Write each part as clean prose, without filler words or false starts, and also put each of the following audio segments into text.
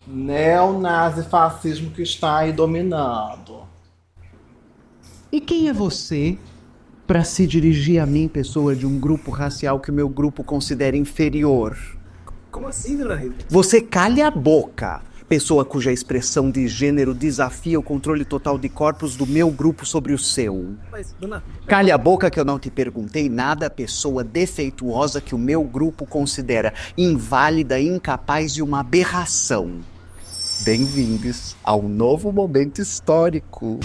Neonazifascismo que está aí dominando. E quem é você para se dirigir a mim, pessoa de um grupo racial que o meu grupo considera inferior? Como assim, dona Rita? Você calha a boca, pessoa cuja expressão de gênero desafia o controle total de corpos do meu grupo sobre o seu. Mas, dona... Calha a boca que eu não te perguntei nada, pessoa defeituosa que o meu grupo considera inválida, incapaz e uma aberração. Bem-vindos ao novo momento histórico.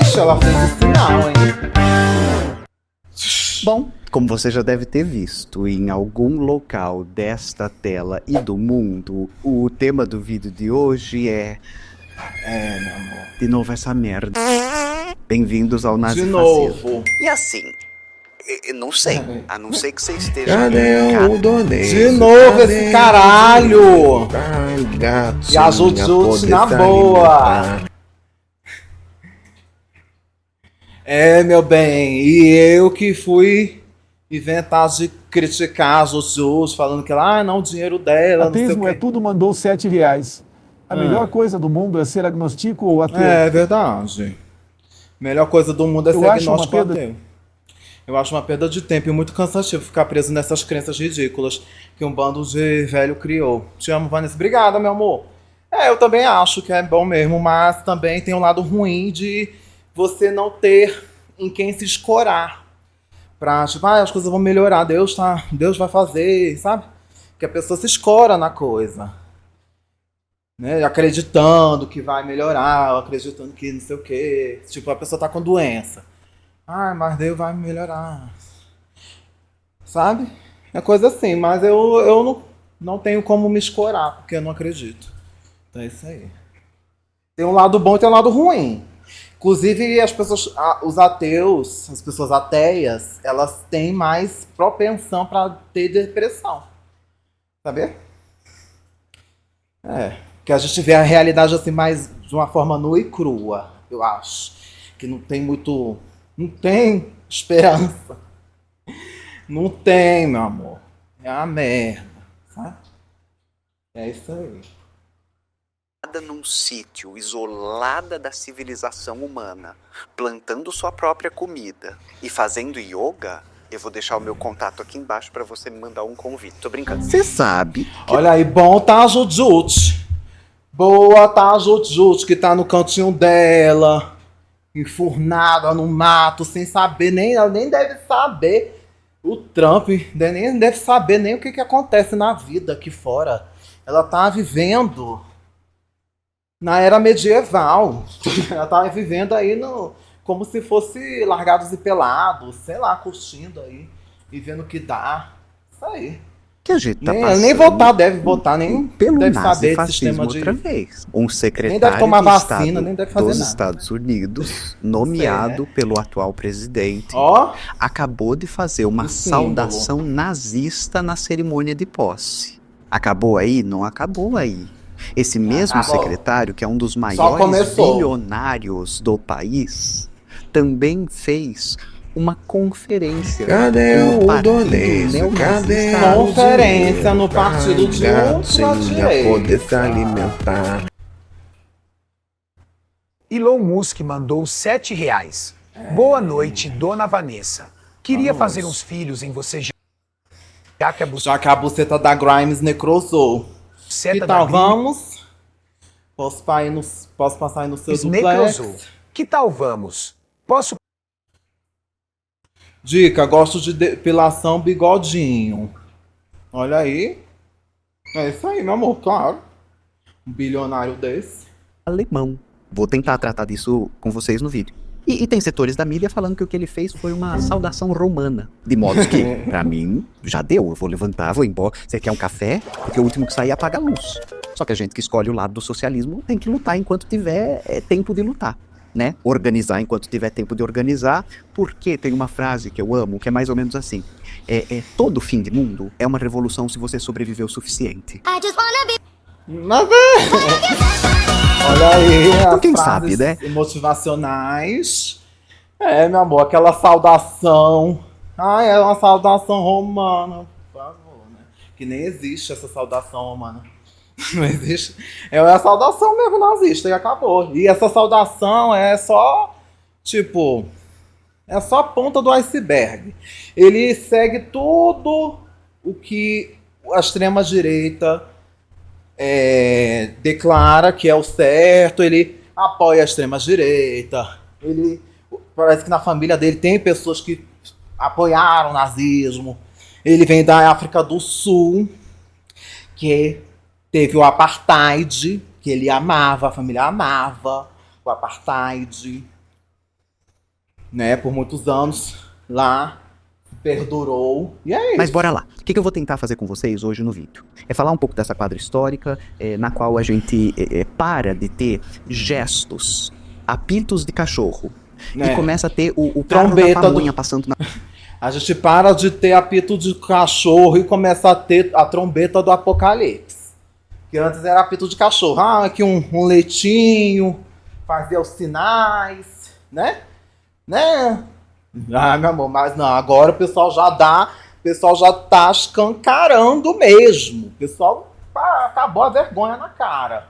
Ixi, ela fez o sinal, hein? Bom, como você já deve ter visto em algum local desta tela e do mundo, o tema do vídeo de hoje é... meu amor. De novo essa merda. Bem-vindos ao De nazifascismo. novo. E assim, eu não sei, a não ser que você esteja... Cadê o Donês? De novo esse caralho! Gato, E a Jujutsu na boa! Meu bem, e eu que fui inventar de criticar a Jujutsu, falando que ela, não, o dinheiro dela, não sei o Ateísmo quê. é tudo, mandou R$7. A melhor coisa do mundo é ser agnóstico ou ateu. É verdade. Melhor coisa do mundo é Eu ser acho uma agnóstico ou perda- ateu. Eu acho uma perda de tempo e muito cansativo ficar preso nessas crenças ridículas que um bando de velho criou. Te amo, Vanessa. Obrigada, meu amor. Eu também acho que é bom mesmo, mas também tem um lado ruim de você não ter em quem se escorar. Pra, tipo, as coisas vão melhorar, Deus vai fazer, sabe? Que a pessoa se escora na coisa. Né? Acreditando que vai melhorar, acreditando que não sei o quê. Tipo, a pessoa tá com doença. Mas Deus vai melhorar. Sabe? É coisa assim, mas eu não tenho como me escorar, porque eu não acredito. Então é isso aí. Tem um lado bom e tem um lado ruim. Inclusive, as pessoas, os ateus, as pessoas ateias, elas têm mais propensão para ter depressão. Sabe? Que a gente vê a realidade assim mais de uma forma nua e crua, eu acho. Que não tem muito... Não tem esperança. Não tem, meu amor. É uma merda, sabe? É isso aí. Num sítio, isolada da civilização humana, plantando sua própria comida e fazendo yoga, eu vou deixar o meu contato aqui embaixo para você me mandar um convite. Tô brincando. Você sabe que... Olha aí, bom tá a Jujutsu. Boa tá a Jujutsu, que tá no cantinho dela, enfurnada no mato, sem saber, ela nem deve saber. O Trump nem deve saber nem o que acontece na vida aqui fora. Ela tá vivendo na era medieval. Ela tá vivendo aí como se fosse largados e pelados, sei lá, curtindo aí e vendo o que dá. Isso aí. que a gente tá Nem votar deve votar, nem pelo deve saber desse nazifascismo sistema de... outra vez. Um secretário Nem deve tomar de vacina, Estado nem deve fazer dos nada. Estados Unidos, nomeado pelo atual presidente, Ó, acabou de fazer uma o símbolo. saudação nazista na cerimônia de posse. Acabou aí? Não acabou aí. Esse mesmo Acabou. secretário, que é um dos maiores começou. bilionários do país, também fez uma conferência. Cadê com o partido Donês? Cadê neonazista. o Conferência no partido de ultradireita. poder se alimentar. Elon Musk mandou R$7. Boa noite, dona Vanessa. Queria Vamos. fazer uns filhos em você já que a Já que a buceta da Grimes necrosou. buceta Que da tal, Grimes vamos? Posso passar aí no seu necrosou. duplex? Que tal vamos? Posso Dica, gosto de depilação bigodinho. Olha aí. É isso aí, meu amor, claro. Um bilionário desse. Alemão. Vou tentar tratar disso com vocês no vídeo. E tem setores da mídia falando que o que ele fez foi uma saudação romana. De modo que, pra mim, já deu. Eu vou levantar, vou embora. Você quer um café? Porque o último que sair apaga a luz. Só que a gente que escolhe o lado do socialismo tem que lutar enquanto tiver tempo de lutar, né? Organizar enquanto tiver tempo de organizar. Porque tem uma frase que eu amo, que é mais ou menos assim. Todo fim de mundo é uma revolução se você sobreviver o suficiente. Mas olha aí, Então, as quem frases sabe, né? motivacionais. Meu amor, aquela saudação. É uma saudação romana, por favor, né? Que nem existe essa saudação romana. Não existe. É a saudação mesmo nazista e acabou. E essa saudação é só, tipo, é só a ponta do iceberg. Ele segue tudo o que a extrema-direita declara que é o certo. Ele apoia a extrema-direita. Ele parece que na família dele tem pessoas que apoiaram o nazismo. Ele vem da África do Sul, que teve o apartheid, que ele amava, a família amava o apartheid, né? Por muitos anos lá, perdurou. E é isso. Mas bora lá. O que eu vou tentar fazer com vocês hoje no vídeo? É falar um pouco dessa quadra histórica, na qual a gente para de ter gestos, apitos de cachorro, e começa a ter o carro da Trombeta pamonha passando na... A gente para de ter apito de cachorro e começa a ter a trombeta do apocalipse. Que antes era apito de cachorro. Ah, aqui um leitinho, fazia os sinais, né? Ah, meu amor, mas não, agora o pessoal já tá escancarando mesmo. O pessoal acabou a vergonha na cara.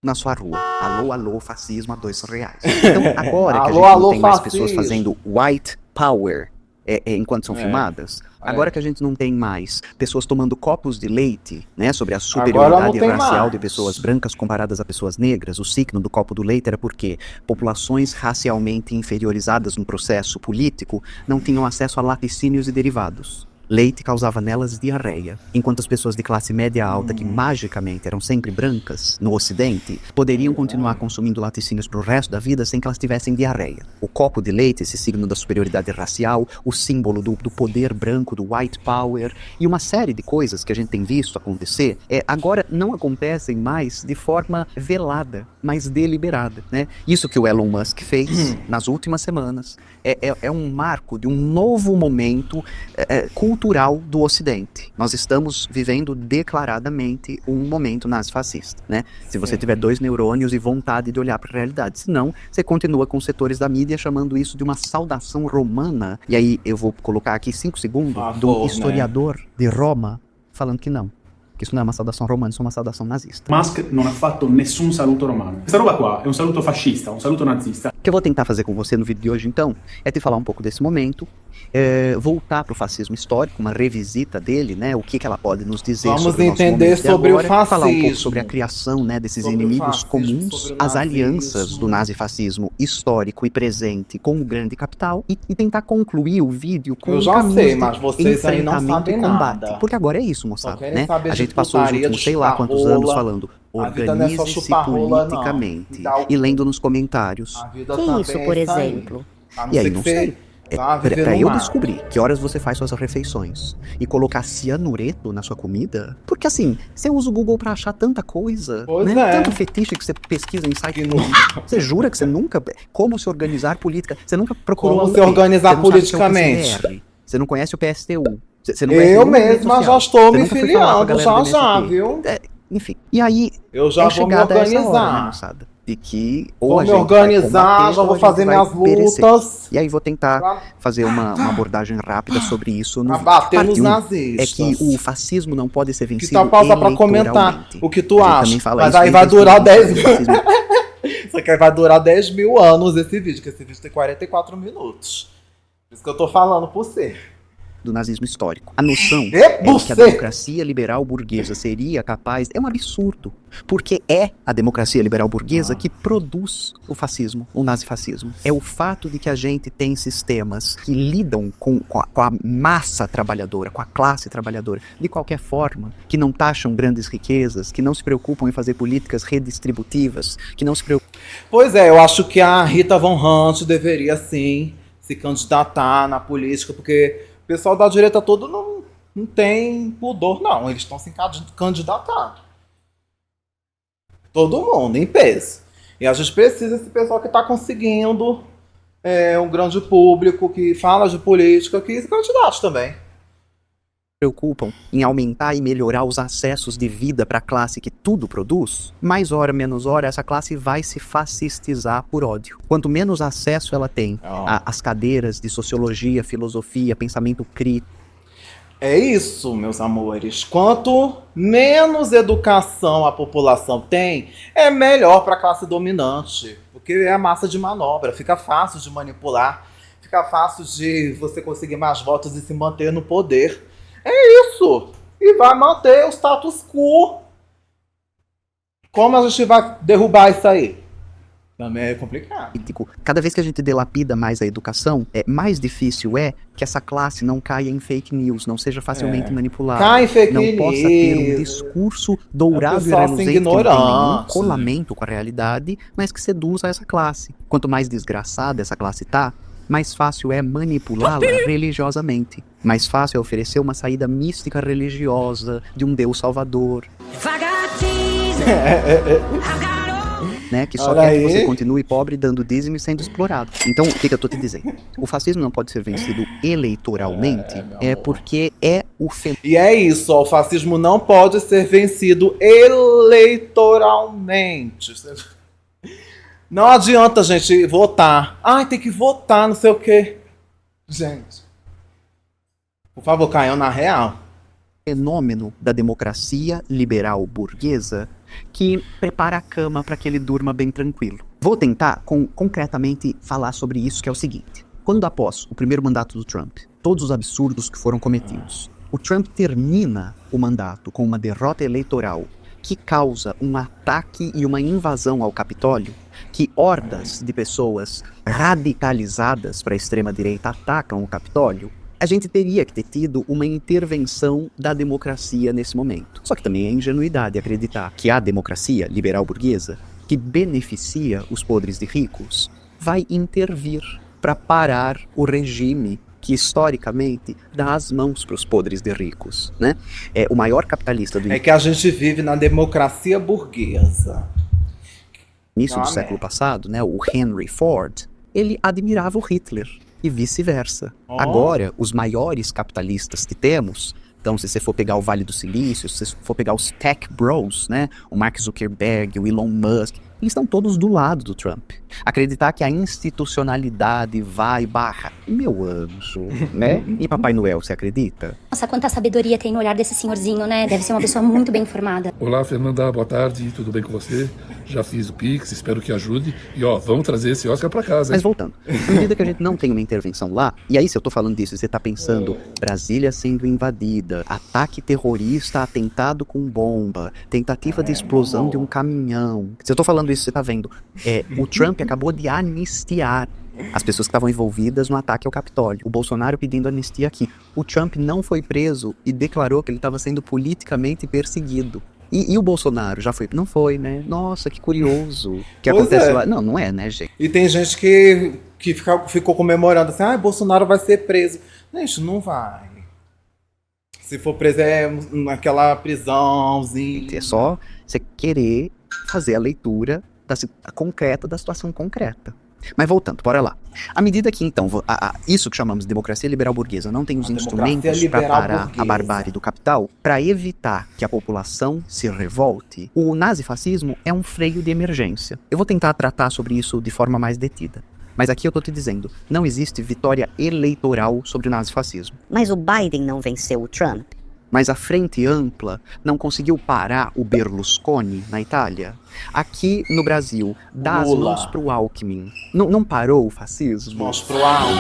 na sua rua. Alô, alô, fascismo a R$2. Então, agora que a gente Alô, não tem mais pessoas fascismo. fazendo white power enquanto são filmadas, agora que a gente não tem mais pessoas tomando copos de leite, né, sobre a superioridade tem racial mais. de pessoas brancas comparadas a pessoas negras, o signo do copo do leite era porque populações racialmente inferiorizadas no processo político não tinham acesso a laticínios e derivados. Leite causava nelas diarreia, enquanto as pessoas de classe média alta, que magicamente eram sempre brancas no ocidente, poderiam continuar consumindo laticínios pro resto da vida sem que elas tivessem diarreia. O copo de leite, esse signo da superioridade racial, o símbolo do poder branco, do white power, e uma série de coisas que a gente tem visto acontecer, agora não acontecem mais de forma velada, mas deliberada, né? Isso que o Elon Musk fez nas últimas semanas é um marco de um novo momento cultural do Ocidente. Nós estamos vivendo declaradamente um momento nazifascista, né? Se você tiver 2 neurônios e vontade de olhar para a realidade. Senão, você continua com os setores da mídia chamando isso de uma saudação romana. E aí eu vou colocar aqui 5 segundos do historiador de Roma falando que não. Que isso não é uma saudação romana, isso é uma saudação nazista. Musk non ha fatto nessun saluto romano. Questa roba qua è un saluto fascista, un saluto nazista. O que eu vou tentar fazer com você no vídeo de hoje, então, é te falar um pouco desse momento, voltar para o fascismo histórico, uma revisita dele, né? O que ela pode nos dizer Vamos sobre o nosso entender momento de sobre o agora, falar um pouco fascismo. sobre a criação, né, desses Sobre o inimigos fascismo, comuns, sobre o as nazismo. alianças do nazifascismo histórico e presente com o grande capital e tentar concluir o vídeo com Eu um já caminho sei, de mas vocês aí não enfrentamento sabem e combate. nada. Porque agora é isso, Só moçada, querem né? saber A de gente passou os putaria, últimos de sei lá quantos anos chupa-rola. falando A vida não é só organize-se chupa-rola, não. politicamente Dá o- e lendo nos comentários. A vida Que também isso, é por isso aí. exemplo? A não E aí, ser não que você sei. vá viver Pra no eu mar. descobrir que horas você faz suas refeições e colocar cianureto na sua comida, porque assim, você usa o Google pra achar tanta coisa, Pois né? é. Tanto fetiche que você pesquisa em site novo. Você jura que você nunca... Como se organizar política? Você nunca procurou... Como a se lei. organizar Você não sabe o que é o politicamente. PCR. Você não conhece o PSTU. Você não conhece Eu nenhuma rede mesma já social. estou Você me nunca foi falar com a filiando, galera do já, MST. viu? Enfim. E aí, Eu já vou me chegada essa hora, né, organizar. moçada? De que ou Vou a me gente vai organizar, combater, já ou vou a gente fazer vai minhas perecer. lutas E aí vou tentar pra fazer uma abordagem rápida sobre isso no pra vídeo. bater Parte nos 1 nazistas. é que o fascismo não pode ser Que vencido tal pausa pra comentar eleitoralmente. o que tu A gente acha? também fala Mas isso aí desde vai durar o início 10 do fascismo. Isso aqui vai durar 10 mil anos esse vídeo, que esse vídeo tem 44 minutos. Por isso que eu tô falando por você. Do nazismo histórico. A noção E é que você? a democracia liberal burguesa seria capaz... É um absurdo. Porque é a democracia liberal burguesa que produz o fascismo, o nazifascismo. É o fato de que a gente tem sistemas que lidam com a massa trabalhadora, com a classe trabalhadora, de qualquer forma, que não taxam grandes riquezas, que não se preocupam em fazer políticas redistributivas, que não se preocupam... Pois é, eu acho que a Rita Von Hunt deveria sim se candidatar na política, porque o pessoal da direita todo não tem pudor, não. Eles estão se candidatando. Todo mundo, em peso. E a gente precisa desse pessoal que está conseguindo um grande público, que fala de política, que se candidate também. preocupam em aumentar e melhorar os acessos de vida para a classe que tudo produz, mais hora, menos hora, essa classe vai se fascistizar por ódio. Quanto menos acesso ela tem às cadeiras de sociologia, filosofia, pensamento crítico, É isso, meus amores. Quanto menos educação a população tem, é melhor para a classe dominante. Porque é a massa de manobra, fica fácil de manipular, fica fácil de você conseguir mais votos e se manter no poder. É isso. E vai manter o status quo. Como a gente vai derrubar isso aí? Também é complicado. Cada vez que a gente dilapida mais a educação, mais difícil é que essa classe não caia em fake news, não seja facilmente manipulada. Cai em fake não news. Possa ter um discurso dourado e pessoal se reluzente que não tem nenhum ignorante. colamento com a realidade, mas que seduza essa classe. Quanto mais desgraçada essa classe tá, mais fácil é manipulá-la religiosamente. Mais fácil é oferecer uma saída mística religiosa de um Deus salvador. Né, que só Olha quer que aí. você continue pobre, dando dízimo e sendo explorado. Então, o que eu tô te dizendo? O fascismo não pode ser vencido eleitoralmente, porque é o fenômeno. E é isso, ó, o fascismo não pode ser vencido eleitoralmente. Não adianta, gente, votar. Ai, tem que votar, não sei o quê. Gente, por favor, caiam na real. Fenômeno da democracia liberal burguesa que prepara a cama para que ele durma bem tranquilo. Vou tentar concretamente falar sobre isso, que é o seguinte. Quando após o primeiro mandato do Trump, todos os absurdos que foram cometidos, o Trump termina o mandato com uma derrota eleitoral que causa um ataque e uma invasão ao Capitólio, que hordas de pessoas radicalizadas para a extrema-direita atacam o Capitólio, a gente teria que ter tido uma intervenção da democracia nesse momento. Só que também é ingenuidade acreditar que a democracia liberal burguesa, que beneficia os podres de ricos, vai intervir para parar o regime que historicamente dá as mãos para os podres de ricos, né? É o maior capitalista do É que a gente vive na democracia burguesa. início do Não, século né? passado, né, o Henry Ford, ele admirava o Hitler e vice-versa. Oh. Agora, os maiores capitalistas que temos, então se você for pegar o Vale do Silício, se você for pegar os tech bros, né, o Mark Zuckerberg, o Elon Musk, eles estão todos do lado do Trump. Acreditar que a institucionalidade vai barra, meu anjo, né? E Papai Noel, você acredita? Nossa, quanta sabedoria tem no olhar desse senhorzinho, né? Deve ser uma pessoa muito bem informada. Olá, Fernanda, boa tarde, tudo bem com você? Já fiz o Pix, espero que ajude. E ó, vamos trazer esse Oscar pra casa, hein? Mas voltando, à medida que a gente não tem uma intervenção lá, e aí se eu tô falando disso, você tá pensando Brasília sendo invadida, ataque terrorista, atentado com bomba, tentativa de explosão de um caminhão. Se eu tô falando isso, você tá vendo, o Trump acabou de anistiar as pessoas que estavam envolvidas no ataque ao Capitólio. O Bolsonaro pedindo anistia aqui. O Trump não foi preso e declarou que ele estava sendo politicamente perseguido. E o Bolsonaro já foi? Não foi, né? Nossa, que curioso. O que Pois acontece é. lá? Não, não é, né, gente? E tem gente que ficou comemorando assim, ah, Bolsonaro vai ser preso. Gente, não vai. Se for preso é naquela prisãozinha. É só você querer fazer a leitura concreta da situação concreta. Mas voltando, bora lá. À medida que, então, isso que chamamos de democracia liberal burguesa não tem os A instrumentos democracia para liberal parar burguesa. a barbárie do capital, para evitar que a população se revolte, o nazifascismo é um freio de emergência. Eu vou tentar tratar sobre isso de forma mais detida. Mas aqui eu tô te dizendo, não existe vitória eleitoral sobre o nazifascismo. Mas o Biden não venceu o Trump. Mas a Frente Ampla não conseguiu parar o Berlusconi na Itália. Aqui no Brasil, dá as Lula. mãos pro Alckmin. Não parou o fascismo? Mãos pro alto.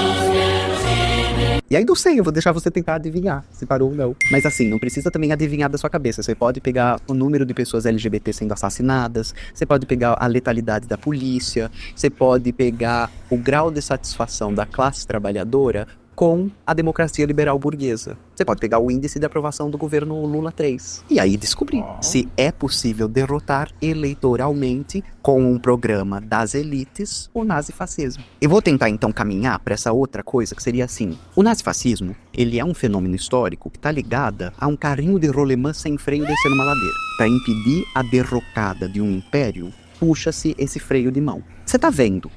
E aí não sei, eu vou deixar você tentar adivinhar se parou ou não. Mas assim, não precisa também adivinhar da sua cabeça. Você pode pegar o número de pessoas LGBT sendo assassinadas, você pode pegar a letalidade da polícia, você pode pegar o grau de satisfação da classe trabalhadora com a democracia liberal burguesa. Você pode pegar o índice de aprovação do governo Lula 3. E aí descobrir se é possível derrotar eleitoralmente com um programa das elites o nazifascismo. Eu vou tentar então caminhar para essa outra coisa que seria assim. O nazifascismo, ele é um fenômeno histórico que está ligado a um carrinho de rolemã sem freio descendo uma ladeira. Para impedir a derrocada de um império, puxa-se esse freio de mão. Você está vendo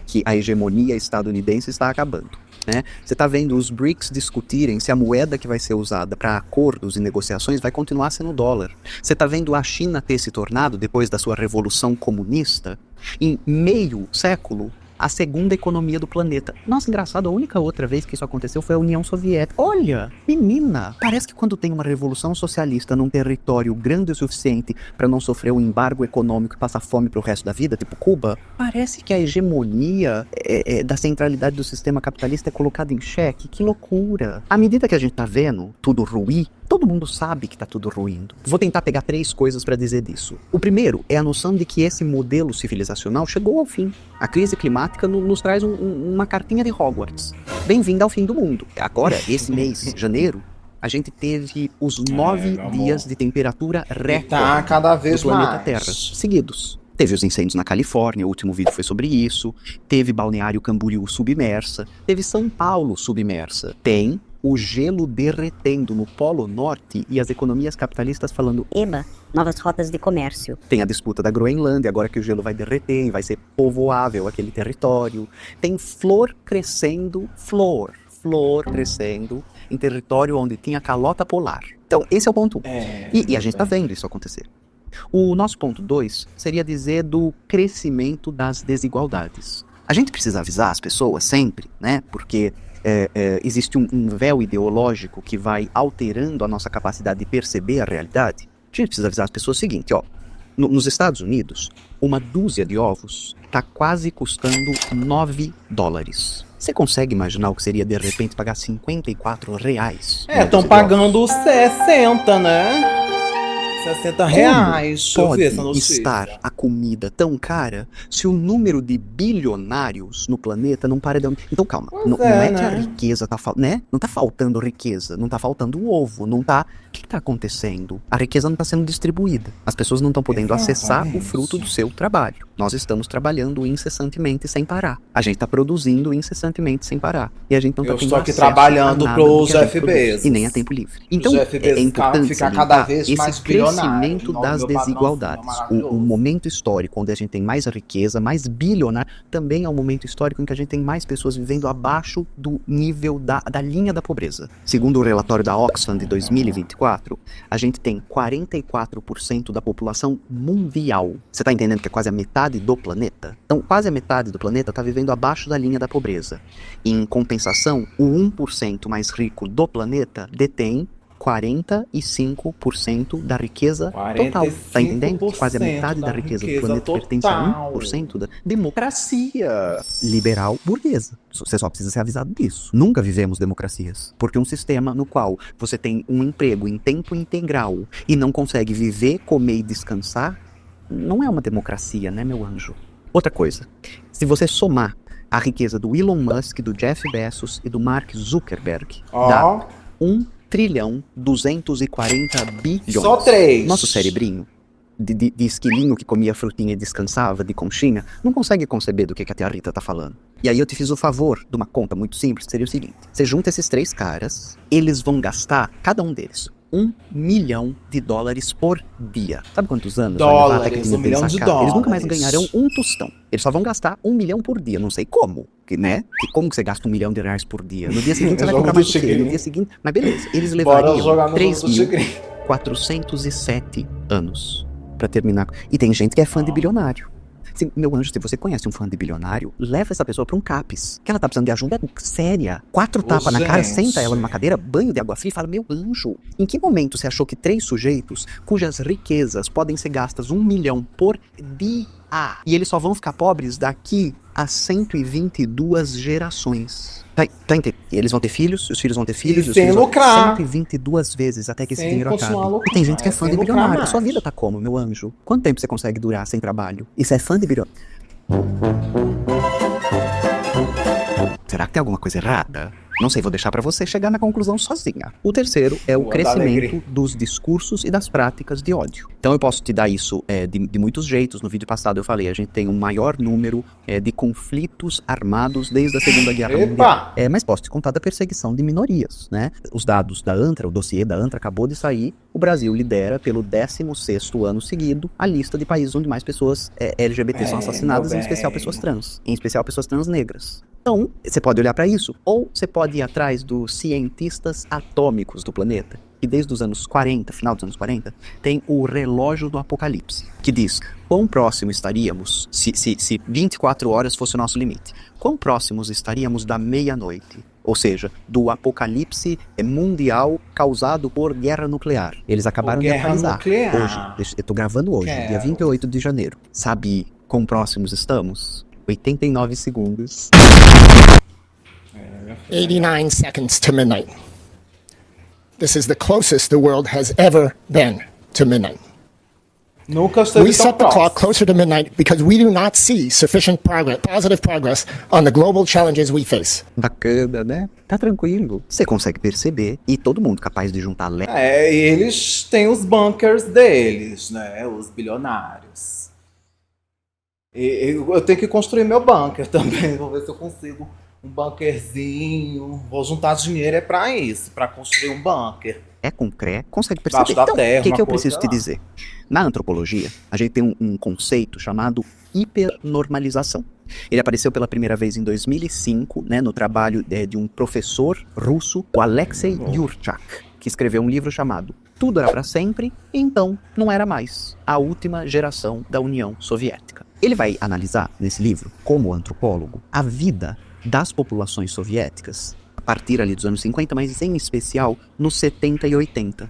que a hegemonia estadunidense está acabando. Né? Você está vendo os BRICS discutirem se a moeda que vai ser usada para acordos e negociações vai continuar sendo o dólar. Você está vendo a China ter se tornado, depois da sua revolução comunista, em meio século, a segunda economia do planeta. Nossa, engraçado, a única outra vez que isso aconteceu foi a União Soviética. Olha, menina, parece que quando tem uma revolução socialista num território grande o suficiente para não sofrer um embargo econômico e passar fome pro resto da vida, tipo Cuba, parece que a hegemonia da centralidade do sistema capitalista é colocada em xeque. Que loucura. À medida que a gente tá vendo tudo ruir, todo mundo sabe que tá tudo ruindo. Vou tentar pegar 3 coisas para dizer disso. O primeiro é a noção de que esse modelo civilizacional chegou ao fim. A crise climática nos traz uma cartinha de Hogwarts. Bem-vindo ao fim do mundo. Agora, esse mês, janeiro, a gente teve os 9 dias de temperatura recorde Tá cada vez do planeta mais. Terra, seguidos. Teve os incêndios na Califórnia, o último vídeo foi sobre isso. Teve Balneário Camboriú submersa. Teve São Paulo submersa. Tem o gelo derretendo no Polo Norte e as economias capitalistas falando... Eba, novas rotas de comércio. Tem a disputa da Groenlândia, agora que o gelo vai derreter e vai ser povoável aquele território. Tem flor crescendo em território onde tinha calota polar. Então, esse é o ponto 1. E a gente está vendo isso acontecer. O nosso ponto 2 seria dizer do crescimento das desigualdades. A gente precisa avisar as pessoas sempre, né? Porque existe um véu ideológico que vai alterando a nossa capacidade de perceber a realidade. A gente precisa avisar as pessoas o seguinte, ó. Nos Estados Unidos, uma dúzia de ovos está quase custando $9. Você consegue imaginar o que seria, de repente, pagar R$54? Estão pagando 60, né? 60 reais. Deixa eu ver essa Pode notícia. estar a comida tão cara se o número de bilionários no planeta não para de aumentar? Então calma, não é que a riqueza tá faltando, né? Não tá faltando riqueza, não tá faltando ovo, não tá... O que tá acontecendo? A riqueza não tá sendo distribuída. As pessoas não estão podendo acessar o fruto do seu trabalho. Nós estamos trabalhando incessantemente sem parar. A gente tá produzindo incessantemente sem parar. E a gente não tá Eu tendo estou aqui acesso a trabalhando nada pro do que a gente Jeff produz. Bezos. E nem a tempo livre. Então, Jeff Bezos é importante ficar salientar cada vez esse mais bilionário. crescimento Em nome das do meu desigualdades. patrãozinho O momento histórico onde a gente tem mais riqueza, mais bilionário, também é um momento histórico em que a gente tem mais pessoas vivendo abaixo do nível da linha da pobreza. Segundo o relatório da Oxfam de 2024, a gente tem 44% da população mundial. Você tá entendendo que é quase a metade do planeta? Então, quase a metade do planeta tá vivendo abaixo da linha da pobreza. Em compensação, o 1% mais rico do planeta detém 45% da riqueza total. Tá entendendo? Quase a metade da riqueza do planeta pertence a 1% da democracia liberal burguesa. Você só precisa ser avisado disso. Nunca vivemos democracias. Porque um sistema no qual você tem um emprego em tempo integral e não consegue viver, comer e descansar, não é uma democracia, né, meu anjo? Outra coisa, se você somar a riqueza do Elon Musk, do Jeff Bezos e do Mark Zuckerberg, dá 1.240 bilhões. Só 3. Nosso cerebrinho, de esquilinho que comia frutinha e descansava de conchinha, não consegue conceber do que a tia Rita tá falando. E aí eu te fiz o favor de uma conta muito simples, que seria o seguinte. Você junta esses 3 caras, eles vão gastar, cada um deles, $1 milhão por dia. Sabe quantos anos? Dólares, $1 milhão de dólares. Eles nunca mais ganharão um tostão. Eles só vão gastar $1 milhão por dia. Não sei como, né? E como que você gasta $1 milhão por dia? No dia seguinte você vai comprar mais do que? No dia seguinte... Mas beleza, eles levariam 3.407 anos pra terminar. E tem gente que é fã de bilionário. Meu anjo, se você conhece um fã de bilionário, leva essa pessoa pra um CAPES. Que ela tá precisando de ajuda séria. 4 tapas na cara, senta ela numa cadeira, banho de água fria e fala, meu anjo, em que momento você achou que 3 sujeitos cujas riquezas podem ser gastas $1 milhão por dia e eles só vão ficar pobres daqui a 122 gerações? Tá entendendo? E eles vão ter filhos, os filhos vão ter filhos, E os sem filhos vão lucrar. 122 vezes até que esse Sem dinheiro continuar acabe. lucrando, E tem gente que é fã sem de lucrar bilionário. mais. Sua vida tá como, meu anjo? Quanto tempo você consegue durar sem trabalho? E você é fã de bilionário? Será que tem alguma coisa errada? Não sei, vou deixar pra você chegar na conclusão sozinha. O terceiro é o Boa, crescimento dos discursos e das práticas de ódio. Então eu posso te dar isso de muitos jeitos. No vídeo passado eu falei, a gente tem um maior número de conflitos armados desde a Segunda Guerra Mundial. Mas posso te contar da perseguição de minorias, né? Os dados da ANTRA, o dossiê da ANTRA acabou de sair. O Brasil lidera pelo 16º ano seguido a lista de países onde mais pessoas LGBT são assassinadas, em especial pessoas trans, em especial pessoas trans negras. Então, você pode olhar para isso, ou você pode ir atrás dos cientistas atômicos do planeta. que desde os anos 40, final dos anos 40, tem o relógio do apocalipse, que diz quão próximo estaríamos, se 24 horas fosse o nosso limite, quão próximos estaríamos da meia-noite, ou seja, do apocalipse mundial causado por guerra nuclear. Eles acabaram de guerra atualizar. nuclear. Hoje, eu tô gravando hoje, dia 28 de janeiro. Sabe quão próximos estamos? 89 segundos. 89 seconds to midnight. This is the closest the world has ever been to midnight. Nunca esteve We tão set the próximo. clock closer to midnight because we do not see sufficient positive progress on the global challenges we face. Bacana, né? Tá tranquilo. Você consegue perceber, e todo mundo capaz de juntar E eles têm os bunkers deles, né? Os bilionários. Eu tenho que construir meu bunker também. Vou ver se eu consigo um bunkerzinho. Vou juntar dinheiro pra isso, pra construir um bunker. concreto, consegue perceber. Debaixo da Então, terra, o que uma eu coisa preciso te lá. dizer? Na antropologia, a gente tem um conceito chamado hipernormalização. Ele apareceu pela primeira vez em 2005, né, no trabalho de um professor russo, o Alexei Yurchak, que escreveu um livro chamado Tudo Era para Sempre, e então não era mais. A última geração da União Soviética. Ele vai analisar, nesse livro, como antropólogo, a vida das populações soviéticas, a partir ali dos anos 50, mas em especial nos 70 e 80.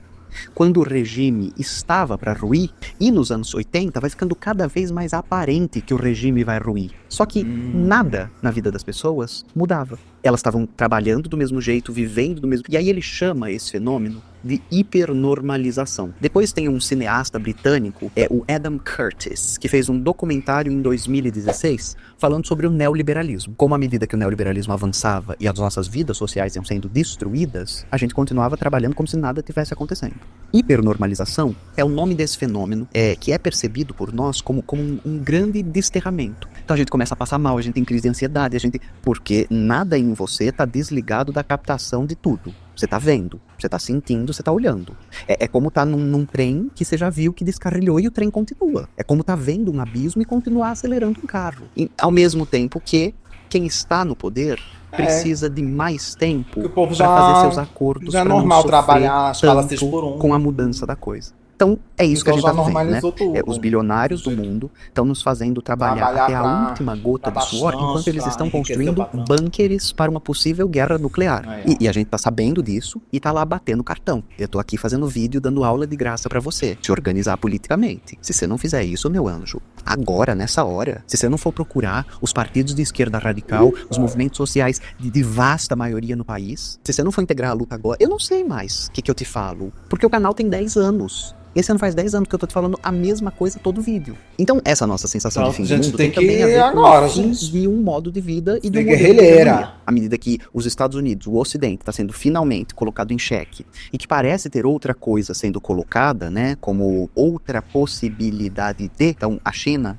Quando o regime estava para ruir, e nos anos 80 vai ficando cada vez mais aparente que o regime vai ruir. Só que nada na vida das pessoas mudava. Elas estavam trabalhando do mesmo jeito, vivendo do mesmo... E aí ele chama esse fenômeno de hipernormalização. Depois tem um cineasta britânico, o Adam Curtis, que fez um documentário em 2016 falando sobre o neoliberalismo. Como à medida que o neoliberalismo avançava e as nossas vidas sociais iam sendo destruídas, a gente continuava trabalhando como se nada tivesse acontecendo. Hipernormalização é o nome desse fenômeno que é percebido por nós como um grande desterramento. Então a gente começa a passar mal, a gente tem crise de ansiedade, porque nada em você está desligado da captação de tudo. Você está vendo, você está sentindo, você está olhando. É como estar num trem que você já viu que descarrilhou e o trem continua. É como estar vendo um abismo e continuar acelerando um carro. E, ao mesmo tempo que quem está no poder precisa de mais tempo para fazer seus acordos. Já é pra não normal sofrer trabalhar a escala tanto 6 por 1. com a mudança da coisa. Então, é isso que a gente Então está já vendo, né? normalizou tudo. Os bilionários do mundo estão nos fazendo trabalhar até a última gota de suor, enquanto eles estão construindo bunkers para uma possível guerra nuclear. E a gente tá sabendo disso e tá lá batendo cartão. Eu tô aqui fazendo vídeo, dando aula de graça pra você, te organizar politicamente. Se você não fizer isso, meu anjo, agora, nessa hora, se você não for procurar os partidos de esquerda radical, os movimentos sociais de vasta maioria no país, se você não for integrar a luta agora, eu não sei mais o que eu te falo, porque o canal tem 10 anos. Esse ano faz 10 anos que eu tô te falando a mesma coisa todo vídeo. Então, essa nossa sensação de fim do mundo tem também a ver agora, com o fim gente. de um modo de vida e de um De modelo de guerrilheira. economia. À medida que os Estados Unidos, o Ocidente, está sendo finalmente colocado em xeque e que parece ter outra coisa sendo colocada, né, como outra possibilidade de... Então, a China...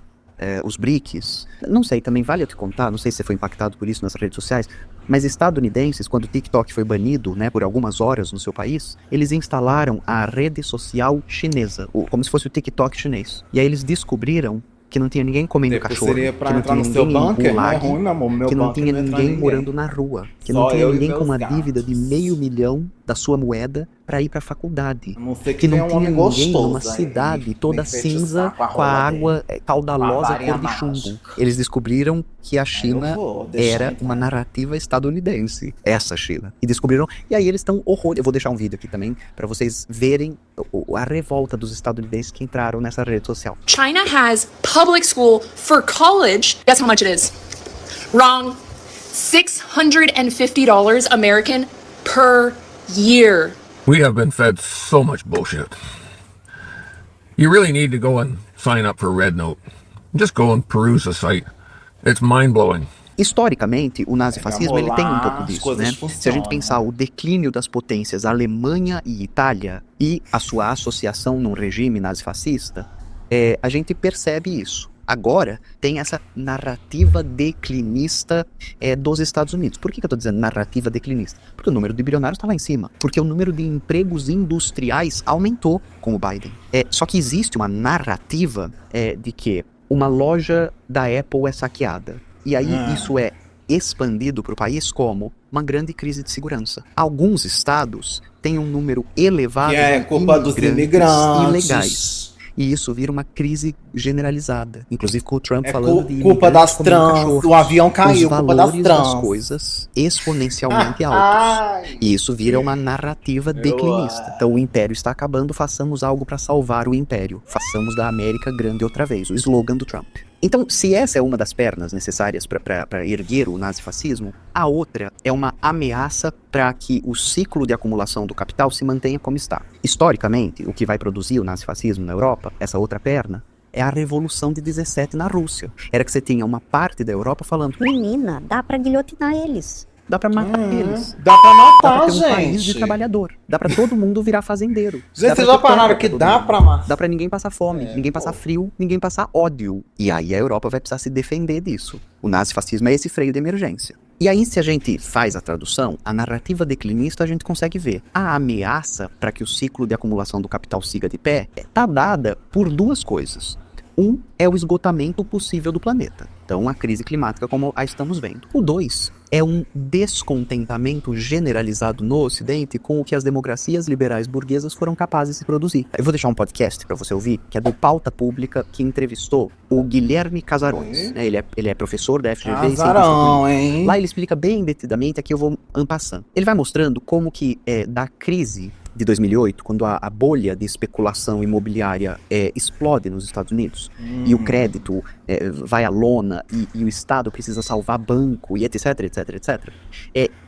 os BRICS, não sei, também vale eu te contar, não sei se você foi impactado por isso nas redes sociais, mas estadunidenses, quando o TikTok foi banido, né, por algumas horas no seu país, eles instalaram a rede social chinesa, como se fosse o TikTok chinês. E aí eles descobriram que não tinha ninguém comendo Depois cachorro, seria que pra não entrar tinha no seu ninguém em bunker, não é gulag, ruim, meu amor, meu que não bunker tinha não entra ninguém ninguém. morando na rua, que Só não tinha eu e ninguém meus com uma gatos. dívida de $500 mil da sua moeda para ir para a faculdade. A não ser Que tenha não um tinha homem ninguém gostoso numa aí, cidade toda enfeitiçar cinza com a com a rola água caudalosa varinha cor de chumbo. mágica. Eles descobriram que a China vou deixar era entrar. uma narrativa estadunidense. Essa China. E descobriram, e aí eles estão horror. Eu vou deixar um vídeo aqui também para vocês verem a revolta dos estadunidenses que entraram nessa rede social. China has public school for college. Guess how much it is? Wrong. $650 American per year. We have been fed so much bullshit. You really need to go and sign up for Red Note. Just go and peruse the site. It's mind-blowing. Historicamente, o nazifascismo ele tem um pouco as disso, coisas né? funcionam. Se a gente pensar o declínio das potências Alemanha e Itália e a sua associação num regime nazifascista, a gente percebe isso. Agora, tem essa narrativa declinista dos Estados Unidos. Por que eu estou dizendo narrativa declinista? Porque o número de bilionários está lá em cima. Porque o número de empregos industriais aumentou com o Biden. Só que existe uma narrativa de que uma loja da Apple é saqueada. E aí isso é expandido para o país como uma grande crise de segurança. Alguns estados têm um número elevado Que é de culpa dos imigrantes. ilegais. E isso vira uma crise generalizada. Inclusive com o Trump É falando de culpa imigrantes das como trans, cachorros. o avião caiu, Os culpa das valores das trans. coisas exponencialmente altos. E isso vira uma narrativa declinista. Então o império está acabando, façamos algo para salvar o império. Façamos da América grande outra vez, o slogan do Trump. Então, se essa é uma das pernas necessárias para erguer o nazifascismo, a outra é uma ameaça para que o ciclo de acumulação do capital se mantenha como está. Historicamente, o que vai produzir o nazifascismo na Europa, essa outra perna, é a Revolução de 17 na Rússia. Era que você tinha uma parte da Europa falando: Menina, dá pra guilhotinar eles. dá pra matar eles. Dá pra Dá matar, pra ter um gente. país de trabalhador. Dá pra todo mundo virar fazendeiro. Gente, Dá pra vocês já ter terra pararam que pra todo dá mundo. pra matar? Dá pra ninguém passar fome, ninguém passar frio, ninguém passar ódio. E aí a Europa vai precisar se defender disso. O nazifascismo é esse freio de emergência. E aí, se a gente faz a tradução, a narrativa declinista a gente consegue ver. A ameaça para que o ciclo de acumulação do capital siga de pé está dada por duas coisas. Um é o esgotamento possível do planeta. Então, a crise climática como a estamos vendo. O 2 é um descontentamento generalizado no Ocidente com o que as democracias liberais burguesas foram capazes de produzir. Eu vou deixar um podcast para você ouvir, que é do Pauta Pública, que entrevistou o Guilherme Casarões. Né? Ele é professor da FGV. Casarão, hein? Lá ele explica bem detidamente, aqui eu vou ampassando. Ele vai mostrando como que da crise de 2008, quando a bolha de especulação imobiliária explode nos Estados Unidos, e o crédito vai à lona, e o Estado precisa salvar banco, e etc, etc, etc.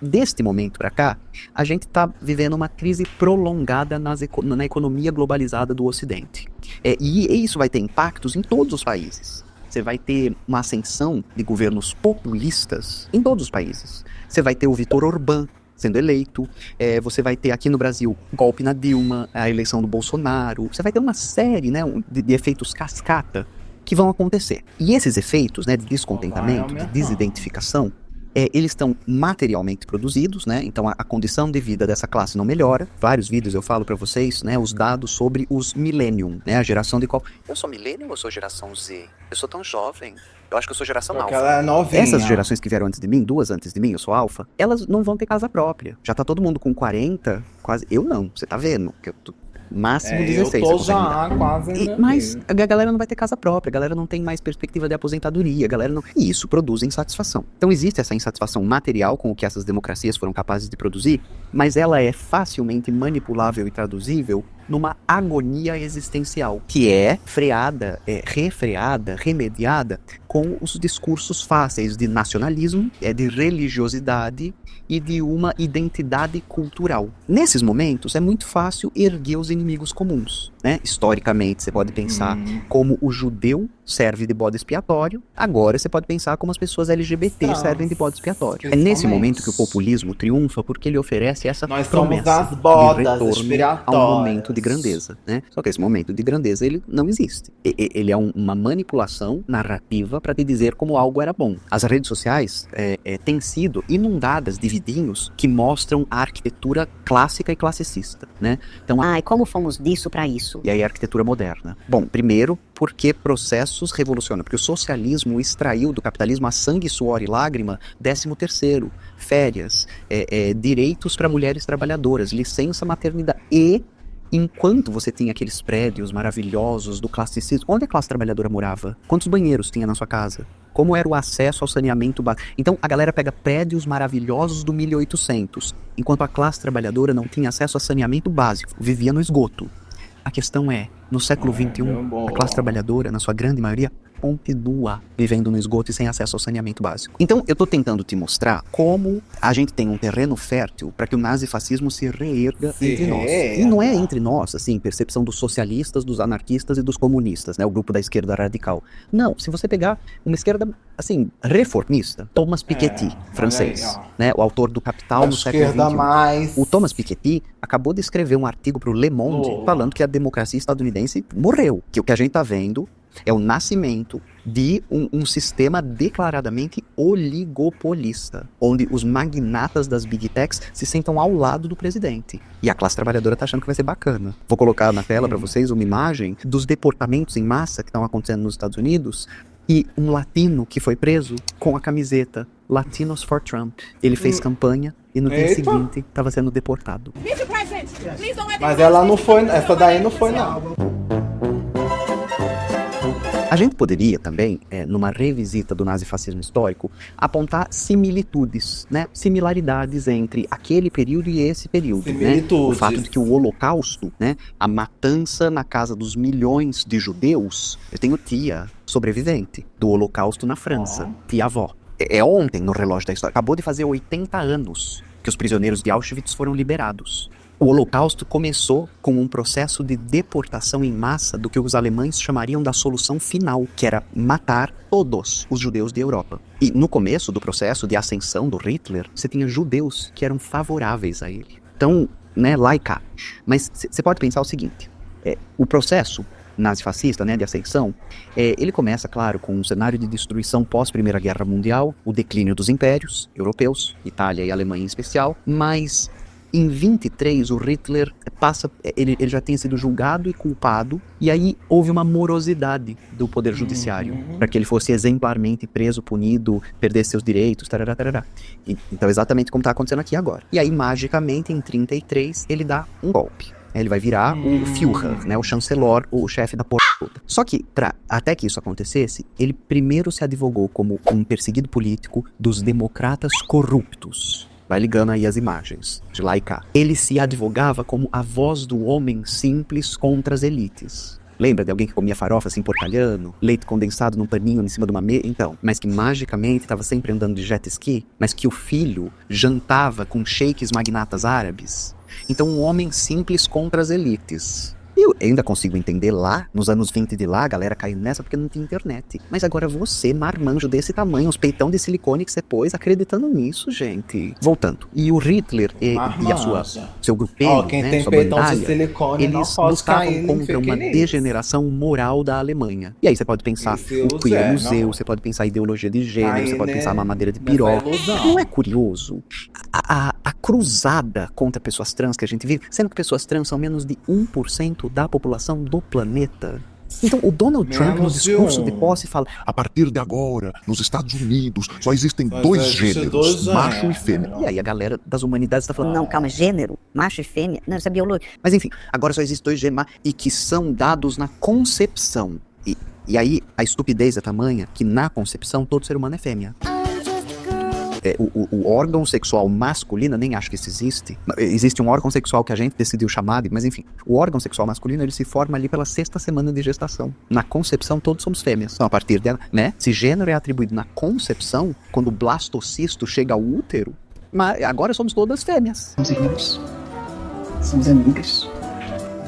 Deste momento para cá, a gente está vivendo uma crise prolongada na economia globalizada do Ocidente. E isso vai ter impactos em todos os países. Você vai ter uma ascensão de governos populistas em todos os países. Você vai ter o Viktor Orbán sendo eleito, você vai ter aqui no Brasil golpe na Dilma, a eleição do Bolsonaro, você vai ter uma série, né, de efeitos cascata que vão acontecer. E esses efeitos, né, de descontentamento, de desidentificação, eles estão materialmente produzidos, né? Então a condição de vida dessa classe não melhora. Vários vídeos eu falo para vocês, né, os dados sobre os millennium, né, a geração de qual... Eu sou millennium ou sou geração Z? Eu sou tão jovem. Eu acho que eu sou geração Porque alfa. ela é novinha. Essas gerações que vieram antes de mim, 2 antes de mim, eu sou alfa, elas não vão ter casa própria. Já tá todo mundo com 40, quase... Eu não, você tá vendo? Que eu tô... Máximo 16. Eu tô você consegue já me dar. quase... Mas a galera não vai ter casa própria, a galera não tem mais perspectiva de aposentadoria, a galera não... E isso produz insatisfação. Então existe essa insatisfação material com o que essas democracias foram capazes de produzir, mas ela é facilmente manipulável e traduzível numa agonia existencial, que é freada, refreada, remediada com os discursos fáceis de nacionalismo, de religiosidade e de uma identidade cultural. Nesses momentos é muito fácil erguer os inimigos comuns, né? Historicamente você pode pensar como o judeu serve de bode expiatório, agora você pode pensar como as pessoas LGBT servem de bode expiatório. É nesse momento que o populismo triunfa, porque ele oferece essa Nós somos promessa as bodas de retorno expiatórias. a um momento de grandeza, né? Só que esse momento de grandeza ele não existe. Ele é uma manipulação narrativa para te dizer como algo era bom. As redes sociais têm sido inundadas de vidinhos que mostram a arquitetura clássica e classicista, né? Então, Ai, como fomos disso pra isso? e aí a arquitetura moderna. Bom, primeiro, porque processos revolucionam, porque o socialismo extraiu do capitalismo a sangue, suor e lágrima 13º, férias, direitos para mulheres trabalhadoras, licença maternidade e... Enquanto você tinha aqueles prédios maravilhosos do classicismo, onde a classe trabalhadora morava? Quantos banheiros tinha na sua casa? Como era o acesso ao saneamento básico? Então a galera pega prédios maravilhosos do 1800, enquanto a classe trabalhadora não tinha acesso a saneamento básico, vivia no esgoto. A questão é, no século XXI, a classe trabalhadora, na sua grande maioria, continua vivendo no esgoto e sem acesso ao saneamento básico. Então, eu tô tentando te mostrar como a gente tem um terreno fértil para que o nazifascismo se reerga entre nós. E não é entre nós, assim, percepção dos socialistas, dos anarquistas e dos comunistas, né, o grupo da esquerda radical. Não, se você pegar uma esquerda, assim, reformista, Thomas Piketty, francês, aí, né, o autor do Capital no século esquerda XXI. mais... O Thomas Piketty acabou de escrever um artigo para o Le Monde falando que a democracia estadunidense morreu, que o que a gente tá vendo é o nascimento de um sistema declaradamente oligopolista, onde os magnatas das big techs se sentam ao lado do presidente. E a classe trabalhadora tá achando que vai ser bacana. Vou colocar na tela para vocês uma imagem dos deportamentos em massa que estão acontecendo nos Estados Unidos E um latino que foi preso com a camiseta Latinos for Trump. Ele fez campanha e no dia seguinte estava sendo deportado. Mas ela não foi, essa daí não foi não. A gente poderia também, numa revisita do nazifascismo histórico, apontar similitudes, né? Similaridades entre aquele período e esse período. Né? O fato de que o Holocausto, né? A matança na casa dos milhões de judeus. Eu tenho tia sobrevivente do Holocausto na França, tia-avó. É ontem no relógio da história. Acabou de fazer 80 anos que os prisioneiros de Auschwitz foram liberados. O Holocausto começou com um processo de deportação em massa do que os alemães chamariam da solução final, que era matar todos os judeus de Europa. E no começo do processo de ascensão do Hitler, você tinha judeus que eram favoráveis a ele. Então, né, lá e cá. Mas você pode pensar o seguinte, o processo nazifascista, né, de ascensão, ele começa, claro, com um cenário de destruição pós-Primeira Guerra Mundial, o declínio dos impérios europeus, Itália e Alemanha em especial, mas em 23 o Hitler ele já tinha sido julgado e culpado, e aí houve uma morosidade do poder judiciário, para que ele fosse exemplarmente preso, punido, perdesse seus direitos, tarará, tarará. Então exatamente como está acontecendo aqui agora. E aí magicamente em 33 ele dá um golpe. Ele vai virar o Führer, né, o chancelor, o chefe da porra toda. Só que, até que isso acontecesse, ele primeiro se advogou como um perseguido político dos democratas corruptos. Vai ligando aí as imagens, de lá e cá. Ele se advogava como a voz do homem simples contra as elites. Lembra de alguém que comia farofa assim porcalhando, leite condensado num paninho em cima de uma mesa? Então, mas que magicamente estava sempre andando de jet ski, mas que o filho jantava com sheiks magnatas árabes. Então, um homem simples contra as elites. Eu ainda consigo entender lá, nos anos 20 de lá, a galera caiu nessa porque não tinha internet. Mas agora você, marmanjo desse tamanho, uns peitão de silicone que você pôs, acreditando nisso, gente. Voltando. E o Hitler e seu grupelho, quem né, tem sua peitão bandalha, de silicone não eles pode lutavam cair contra uma degeneração moral da Alemanha. E aí você pode pensar o queer museu, você pode pensar ideologia de gênero, você pode pensar mamadeira de piró. Não é curioso? A cruzada contra pessoas trans que a gente vive, sendo que pessoas trans são menos de 1% da população do planeta. Então o Donald Trump no discurso de posse fala: a partir de agora, nos Estados Unidos, só existem dois gêneros, macho e fêmea. E aí a galera das humanidades está falando: Não, calma, gênero, macho e fêmea, não, isso é biologia. Mas enfim, agora só existem dois gêneros e que são dados na concepção. E aí a estupidez é tamanha que na concepção todo ser humano é fêmea. O órgão sexual masculino, nem acho que isso existe. Existe um órgão sexual que a gente decidiu chamar de, mas enfim, o órgão sexual masculino, ele se forma ali pela 6ª semana de gestação. Na concepção, todos somos fêmeas. Então, a partir dela, né? Se gênero é atribuído na concepção, quando o blastocisto chega ao útero, mas agora somos todas fêmeas. Somos irmãos. Somos amigas.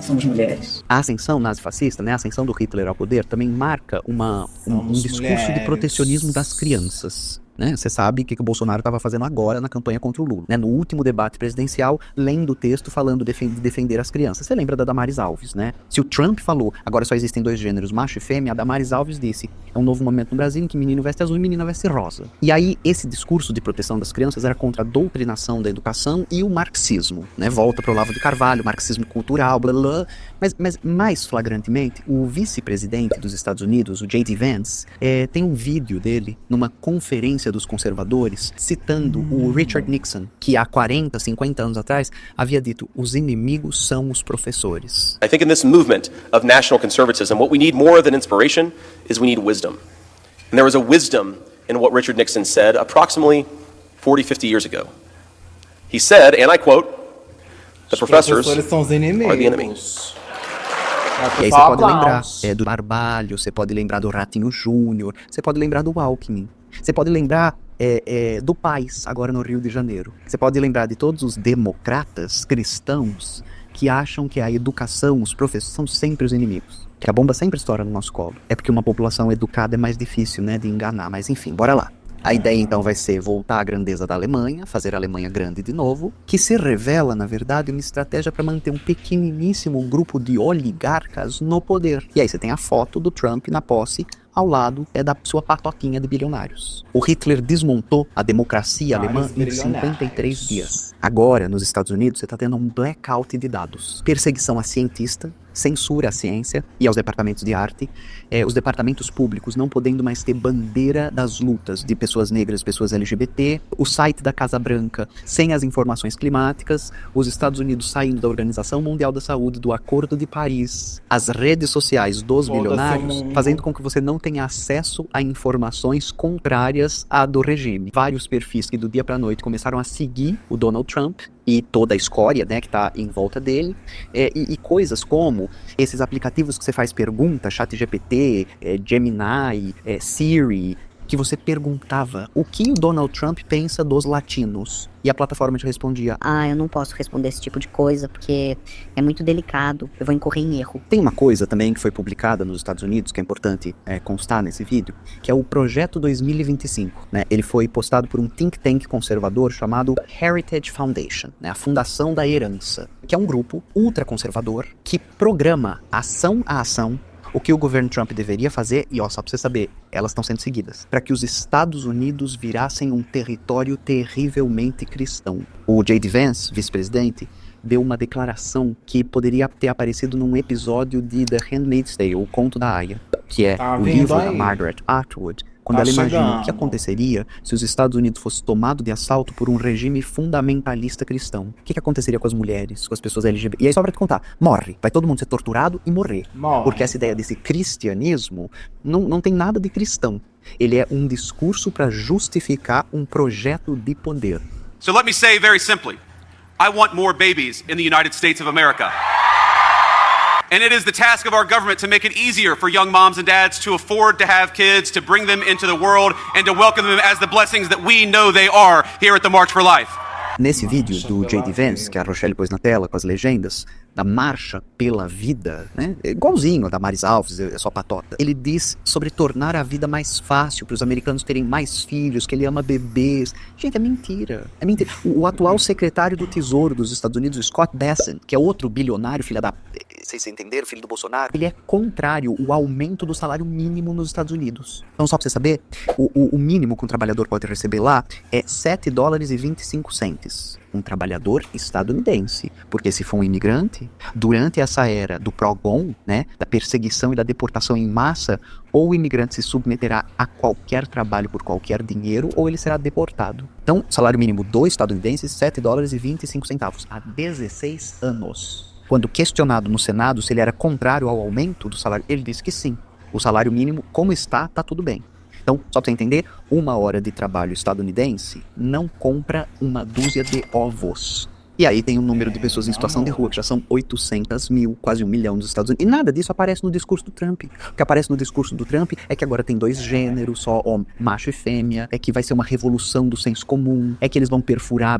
Somos mulheres. A ascensão nazifascista, né, a ascensão do Hitler ao poder, também marca um discurso de protecionismo das crianças. Né? Você sabe o que o Bolsonaro estava fazendo agora na campanha contra o Lula. Né? No último debate presidencial, lendo o texto falando de defender as crianças. Você lembra da Damares Alves, né? Se o Trump falou, agora só existem dois gêneros, macho e fêmea, a Damares Alves disse, é um novo momento no Brasil em que menino veste azul e menina veste rosa. E aí, esse discurso de proteção das crianças era contra a doutrinação da educação e o marxismo. Né? Volta para o Olavo de Carvalho, marxismo cultural, blá blá. Mas mais flagrantemente, o vice-presidente dos Estados Unidos, o J.D. Vance, tem um vídeo dele numa conferência dos conservadores, citando o Richard Nixon, que há 40, 50 anos atrás havia dito: os inimigos são os professores. I think in this movement of national conservatism, what we need more than inspiration is we need wisdom. And there was a wisdom in what Richard Nixon said approximately 40, 50 years ago. He said, and I quote, the professors are the enemy. E aí você pode lembrar do Barbalho, você pode lembrar do Ratinho Júnior, você pode lembrar do Alckmin, você pode lembrar do Paes, agora no Rio de Janeiro. Você pode lembrar de todos os democratas cristãos que acham que a educação, os professores, são sempre os inimigos. Que a bomba sempre estoura no nosso colo. É porque uma população educada é mais difícil, né, de enganar. Mas enfim, bora lá. A ideia então vai ser voltar à grandeza da Alemanha, fazer a Alemanha grande de novo, que se revela, na verdade, uma estratégia para manter um pequeniníssimo grupo de oligarcas no poder. E aí você tem a foto do Trump na posse, ao lado da sua patotinha de bilionários. O Hitler desmontou a democracia alemã em 53 dias. Agora, nos Estados Unidos, você está tendo um blackout de dados. Perseguição a cientista, censura à ciência e aos departamentos de arte, os departamentos públicos não podendo mais ter bandeira das lutas de pessoas negras, pessoas LGBT, o site da Casa Branca sem as informações climáticas, os Estados Unidos saindo da Organização Mundial da Saúde, do Acordo de Paris, as redes sociais dos bilionários, fazendo com que você não tenha acesso a informações contrárias à do regime. Vários perfis que do dia para a noite começaram a seguir o Donald Trump e toda a escória, né, que está em volta dele, e coisas como esses aplicativos que você faz pergunta, ChatGPT, Gemini, Siri, que você perguntava o que o Donald Trump pensa dos latinos. E a plataforma te respondia: eu não posso responder esse tipo de coisa porque é muito delicado, eu vou incorrer em erro. Tem uma coisa também que foi publicada nos Estados Unidos, que é importante constar nesse vídeo, que é o Projeto 2025. Né? Ele foi postado por um think tank conservador chamado Heritage Foundation, né? A Fundação da Herança, que é um grupo ultraconservador que programa ação a ação o que o governo Trump deveria fazer, e só pra você saber, elas estão sendo seguidas, para que os Estados Unidos virassem um território terrivelmente cristão. O J.D. Vance, vice-presidente, deu uma declaração que poderia ter aparecido num episódio de The Handmaid's Tale, o Conto da Aia, que é o livro da Margaret Atwood, quando ela imagina o que aconteceria se os Estados Unidos fosse tomado de assalto por um regime fundamentalista cristão. O que aconteceria com as mulheres, com as pessoas LGBT? E aí só pra te contar, morre. Vai todo mundo ser torturado e morrer. Porque essa ideia desse cristianismo não tem nada de cristão. Ele é um discurso para justificar um projeto de poder. So let me say very simply, I want more babies in the United States of America. And it is the task of our government to make it easier for young moms and dads to afford to have kids, to bring them into the world, and to welcome them as the blessings that we know they are here at the March for Life. Nesse vídeo do J.D. Vance, que a Rochelle pôs na tela com as legendas, da Marcha pela Vida, né? Igualzinho a da Maris Alves, é só patota. Ele diz sobre tornar a vida mais fácil para os americanos terem mais filhos, que ele ama bebês. Gente, é mentira. É mentira. O atual secretário do Tesouro dos Estados Unidos, Scott Bessent, que é outro bilionário, filho do Bolsonaro, ele é contrário ao aumento do salário mínimo nos Estados Unidos. Então, só pra você saber, o mínimo que um trabalhador pode receber lá é $7,25. Um trabalhador estadunidense. Porque se for um imigrante, durante essa era do PROGON, né, da perseguição e da deportação em massa, ou o imigrante se submeterá a qualquer trabalho por qualquer dinheiro, ou ele será deportado. Então, salário mínimo do estadunidense, $7,25. Há 16 anos. Quando questionado no Senado se ele era contrário ao aumento do salário, ele disse que sim. O salário mínimo, como está, tá tudo bem. Então, só para você entender, 1 hora de trabalho estadunidense não compra uma dúzia de ovos. E aí tem um número de pessoas em situação de rua, que já são 800 mil, quase 1 milhão nos Estados Unidos. E nada disso aparece no discurso do Trump. O que aparece no discurso do Trump é que agora tem 2 gêneros, só macho e fêmea, é que vai ser uma revolução do senso comum, é que eles vão perfurar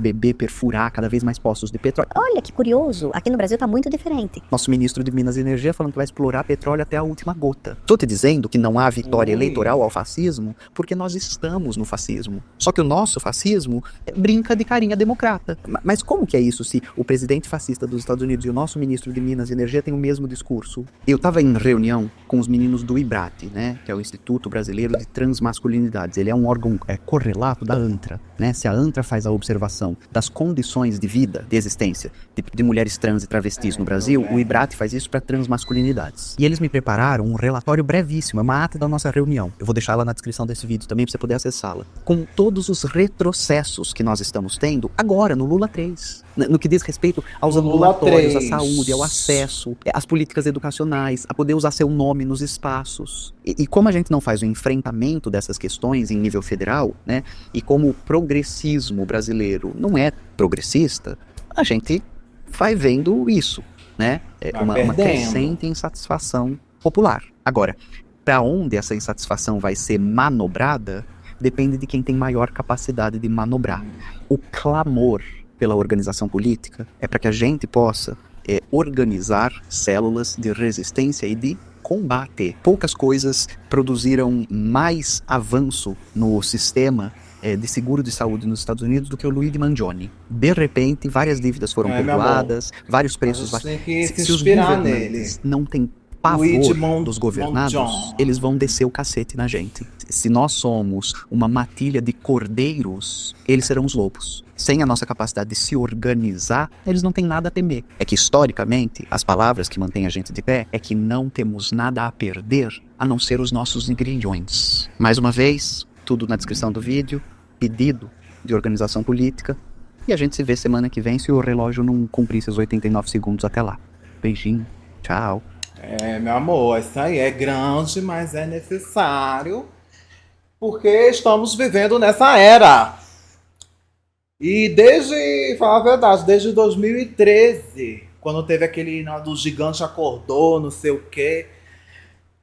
cada vez mais poços de petróleo. Olha que curioso, aqui no Brasil tá muito diferente. Nosso ministro de Minas e Energia falando que vai explorar petróleo até a última gota. Tô te dizendo que não há vitória eleitoral ao fascismo, porque nós estamos no fascismo. Só que o nosso fascismo brinca de carinha democrata. Mas como que é isso se o presidente fascista dos Estados Unidos e o nosso ministro de Minas e Energia têm o mesmo discurso? Eu estava em reunião com os meninos do IBRAT, né, que é o Instituto Brasileiro de Transmasculinidades. Ele é um órgão correlato da ANTRA, né? Se a ANTRA faz a observação das condições de vida, de existência de mulheres trans e travestis no Brasil, o IBRAT faz isso para transmasculinidades. E eles me prepararam um relatório brevíssimo, é uma ata da nossa reunião. Eu vou deixar ela na descrição desse vídeo também para você poder acessá-la. Com todos os retrocessos que nós estamos tendo agora no Lula 3. No que diz respeito aos ambulatórios, à saúde, ao acesso, às políticas educacionais, a poder usar seu nome nos espaços. E como a gente não faz o enfrentamento dessas questões em nível federal, né? E como o progressismo brasileiro não é progressista, a gente vai vendo isso, né? Uma crescente insatisfação popular. Agora, para onde essa insatisfação vai ser manobrada, depende de quem tem maior capacidade de manobrar. O clamor pela organização política é para que a gente possa organizar células de resistência e de combate. Poucas coisas produziram mais avanço no sistema de seguro de saúde nos Estados Unidos do que o Luigi Mangione. De repente, várias dívidas foram perdoadas, vários preços... Tem que se os inspirar governantes não têm pavor Luigi dos governados, Monjon. eles vão descer o cacete na gente. Se nós somos uma matilha de cordeiros, eles serão os lobos. Sem a nossa capacidade de se organizar, eles não têm nada a temer. É que, historicamente, as palavras que mantêm a gente de pé é que não temos nada a perder, a não ser os nossos grilhões. Mais uma vez, tudo na descrição do vídeo, pedido de organização política, e a gente se vê semana que vem se o relógio não cumprir seus 89 segundos até lá. Beijinho, tchau. Meu amor, isso aí é grande, mas é necessário, porque estamos vivendo nessa era. E desde, falar a verdade, desde 2013, quando teve aquele do gigante acordou, não sei o quê,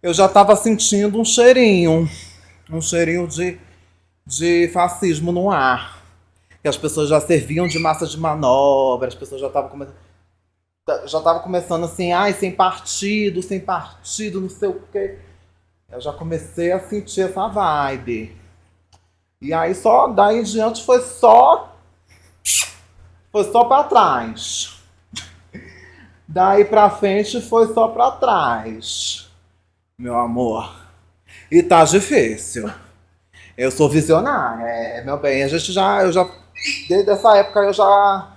eu já estava sentindo um cheirinho de fascismo no ar. Que as pessoas já serviam de massa de manobra, as pessoas já estavam começando assim, ai, sem partido, não sei o quê. Eu já comecei a sentir essa vibe. E aí só daí em diante foi só pra trás. Daí pra frente foi só pra trás. Meu amor. E tá difícil. Eu sou visionária, meu bem. Eu já desde essa época eu já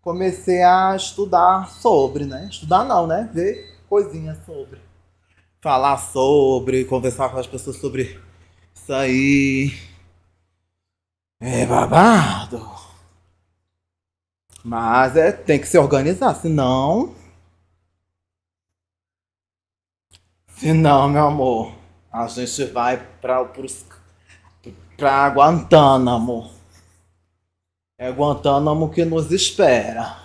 comecei a estudar sobre, né? Estudar não, né? Ver coisinhas sobre. Falar sobre, conversar com as pessoas sobre isso aí. É babado. Mas tem que se organizar, senão, meu amor, a gente vai pra Guantánamo. É Guantánamo que nos espera.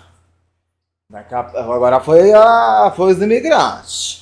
Agora foi os imigrantes.